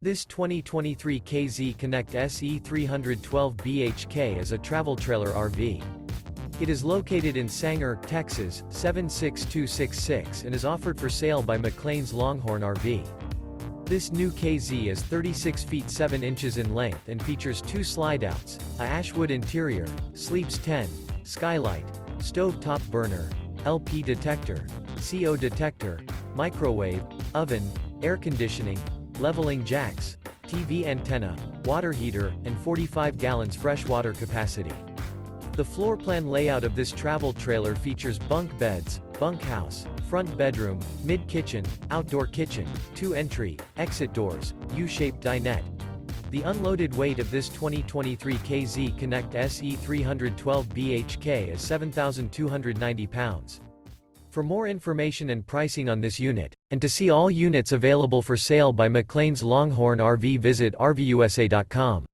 This 2023 KZ Connect SE 312 BHK is a travel trailer RV. It is located in Sanger, Texas, 76266 and is offered for sale by McClain's Longhorn RV. This new KZ is 36 feet 7 inches in length and features 2 slideouts, a Ashwood interior, sleeps 10, Skylight, stove-top burner, LP detector, CO detector, microwave, oven, air conditioning, leveling jacks, TV antenna, water heater, and 45 gallons freshwater capacity. The floor plan layout of this travel trailer features bunk beds, bunkhouse, front bedroom, mid-kitchen, outdoor kitchen, 2 entry, exit doors, U-shaped dinette. The unloaded weight of this 2023 KZ Connect SE 312 BHK is 7,290 pounds. For more information and pricing on this unit, and to see all units available for sale by McClain's Longhorn RV, visit RVUSA.com.